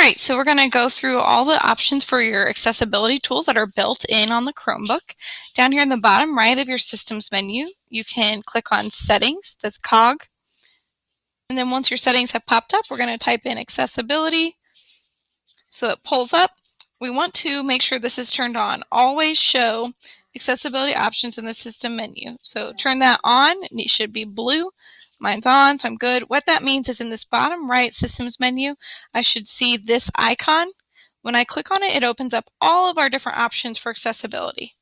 right, so we're going to go through all the options for your accessibility tools that are built in on the Chromebook. Down here in the bottom right of your Systems menu, you can click on Settings, that's cog. And then once your settings have popped up, we're going to type in Accessibility. So it pulls up. We want to make sure this is turned on. Always show accessibility options in the System menu. So turn that on, and it should be blue. Mine's on, so I'm good. What that means is in this bottom right Systems menu, I should see this icon. When I click on it, it opens up all of our different options for accessibility.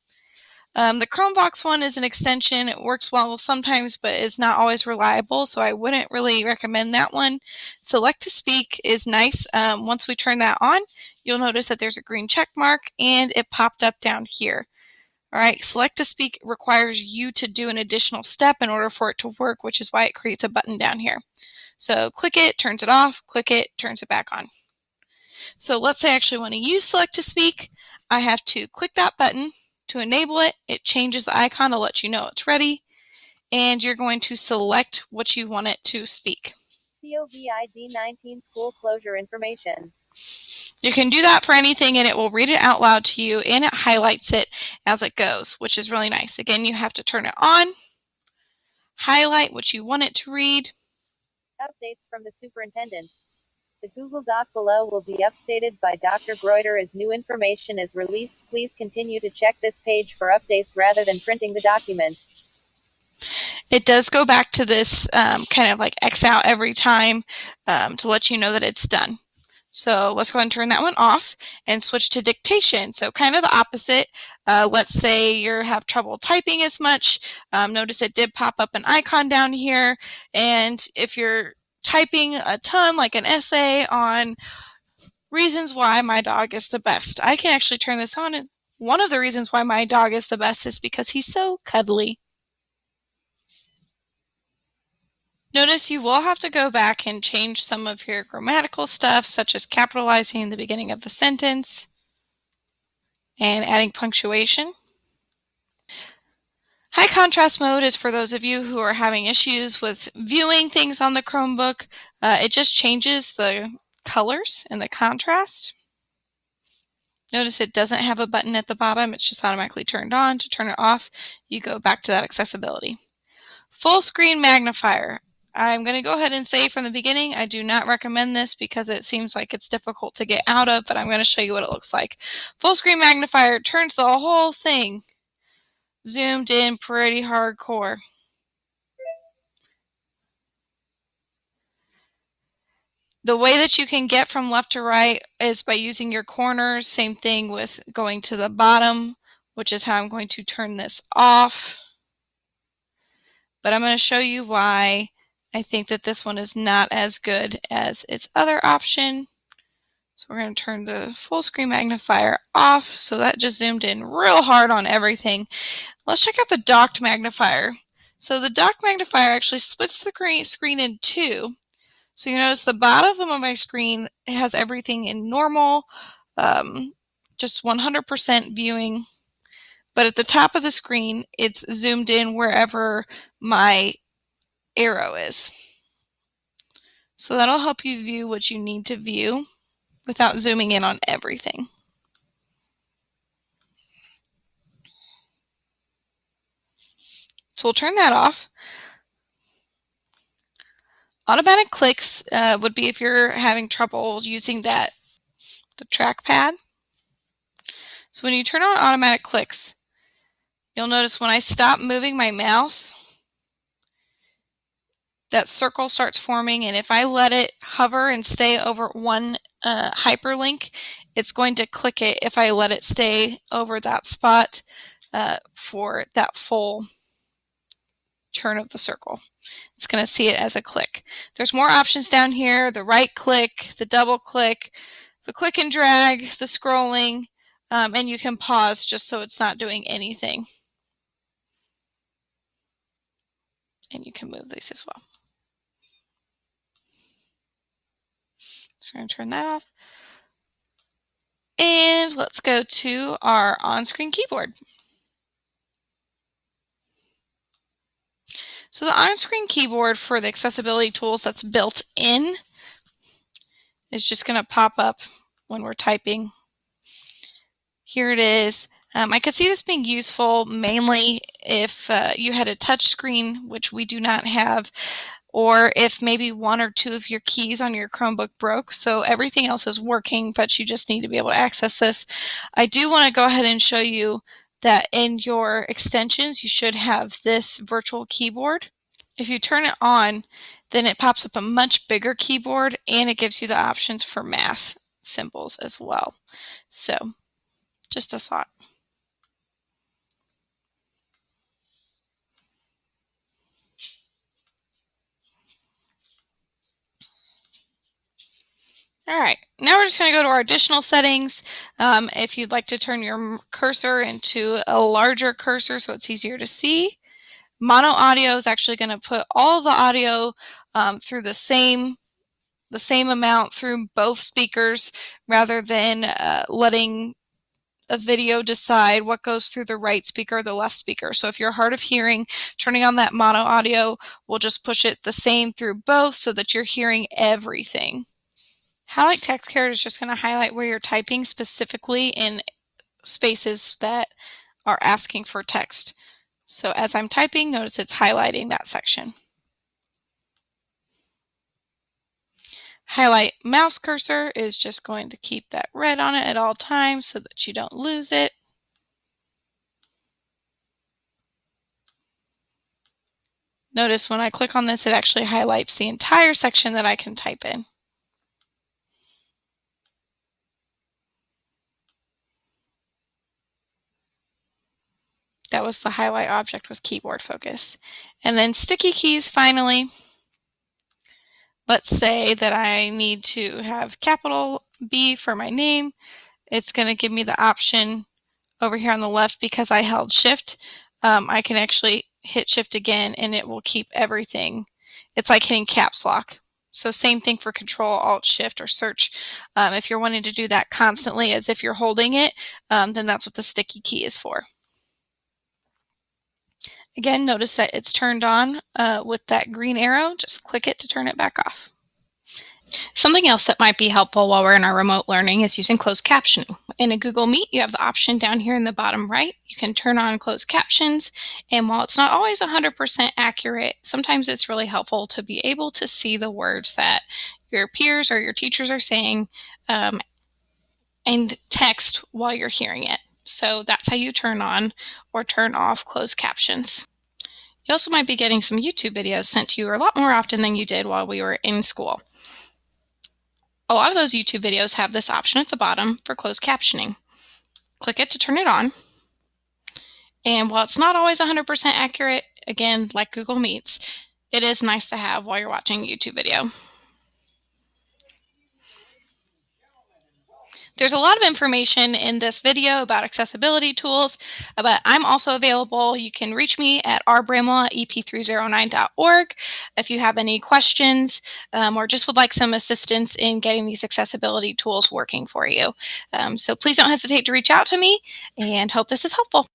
The Chromebox one is an extension. It works well sometimes, but is not always reliable, so I wouldn't really recommend that one. Select to Speak is nice. Once we turn that on, you'll notice that there's a green check mark, and it popped up down here. All right, Select to Speak requires you to do an additional step in order for it to work, which is why it creates a button down here. So click it, turns it off, click it, turns it back on. So let's say I actually want to use Select to Speak. I have to click that button. To enable it, it changes the icon to let you know it's ready, and you're going to select what you want it to speak. COVID-19 school closure information. You can do that for anything, and it will read it out loud to you, and it highlights it as it goes, which is really nice. Again, you have to turn it on, highlight what you want it to read. Updates from the superintendent. The Google Doc below will be updated by Dr. Greuter as new information is released. Please continue to check this page for updates rather than printing the document. It does go back to this kind of like X out every time to let you know that it's done. So let's go ahead and turn that one off and switch to dictation. So kind of the opposite. Let's say you have trouble typing as much. Notice it did pop up an icon down here. And if you're typing a ton, like an essay on reasons why my dog is the best, I can actually turn this on. And one of the reasons why my dog is the best is because he's so cuddly. Notice you will have to go back and change some of your grammatical stuff, such as capitalizing the beginning of the sentence and adding punctuation. High contrast mode is for those of you who are having issues with viewing things on the Chromebook. It just changes the colors and the contrast. Notice it doesn't have a button at the bottom. It's just automatically turned on. To turn it off, you go back to that accessibility. Full screen magnifier. I'm going to go ahead and say from the beginning, I do not recommend this because it seems like it's difficult to get out of, but I'm going to show you what it looks like. Full screen magnifier turns the whole thing zoomed in pretty hardcore. The way that you can get from left to right is by using your corners. Same thing with going to the bottom, which is how I'm going to turn this off. But I'm going to show you why I think that this one is not as good as its other option. So we're going to turn the full screen magnifier off. So that just zoomed in real hard on everything. Let's check out the docked magnifier. So the docked magnifier actually splits the screen in two. So you notice the bottom of my screen has everything in normal, just 100% viewing. But at the top of the screen, it's zoomed in wherever my arrow is. So that'll help you view what you need to view without zooming in on everything. So we'll turn that off. Automatic clicks would be if you're having trouble using the trackpad. So when you turn on automatic clicks, you'll notice when I stop moving my mouse, that circle starts forming, and if I let it hover and stay over one hyperlink, it's going to click it if I let it stay over that spot for that full turn of the circle. It's going to see it as a click. There's more options down here: the right click, the double click, the click and drag, the scrolling, and you can pause just so it's not doing anything. And you can move these as well. So we're going to turn that off. And let's go to our on-screen keyboard. So the on-screen keyboard for the accessibility tools that's built in is just going to pop up when we're typing. Here it is. I could see this being useful mainly if you had a touch screen, which we do not have, or if maybe one or two of your keys on your Chromebook broke, so everything else is working, but you just need to be able to access this. I do want to go ahead and show you that in your extensions, you should have this virtual keyboard. If you turn it on, then it pops up a much bigger keyboard, and it gives you the options for math symbols as well. So, just a thought. All right, now we're just going to go to our additional settings. If you'd like to turn your cursor into a larger cursor so it's easier to see, mono audio is actually going to put all the audio through the same amount through both speakers rather than letting a video decide what goes through the right speaker or the left speaker. So if you're hard of hearing, turning on that mono audio will just push it the same through both so that you're hearing everything. Highlight text caret is just going to highlight where you're typing specifically in spaces that are asking for text. So as I'm typing, notice it's highlighting that section. Highlight mouse cursor is just going to keep that red on it at all times so that you don't lose it. Notice when I click on this, it actually highlights the entire section that I can type in. That was the highlight object with keyboard focus. And then sticky keys finally. Let's say that I need to have capital B for my name. It's going to give me the option over here on the left because I held shift. I can actually hit shift again and it will keep everything. It's like hitting caps lock. So same thing for control, alt, shift, or search. If you're wanting to do that constantly as if you're holding it, then that's what the sticky key is for. Again, notice that it's turned on with that green arrow. Just click it to turn it back off. Something else that might be helpful while we're in our remote learning is using closed captioning. In a Google Meet, you have the option down here in the bottom right. You can turn on closed captions, and while it's not always 100% accurate, sometimes it's really helpful to be able to see the words that your peers or your teachers are saying and text while you're hearing it. So that's how you turn on or turn off closed captions. You also might be getting some YouTube videos sent to you a lot more often than you did while we were in school. A lot of those YouTube videos have this option at the bottom for closed captioning. Click it to turn it on. And while it's not always 100% accurate, again, like Google Meets, it is nice to have while you're watching a YouTube video. There's a lot of information in this video about accessibility tools, but I'm also available. You can reach me at rbramwell@ep309.org if you have any questions or just would like some assistance in getting these accessibility tools working for you. So please don't hesitate to reach out to me and hope this is helpful.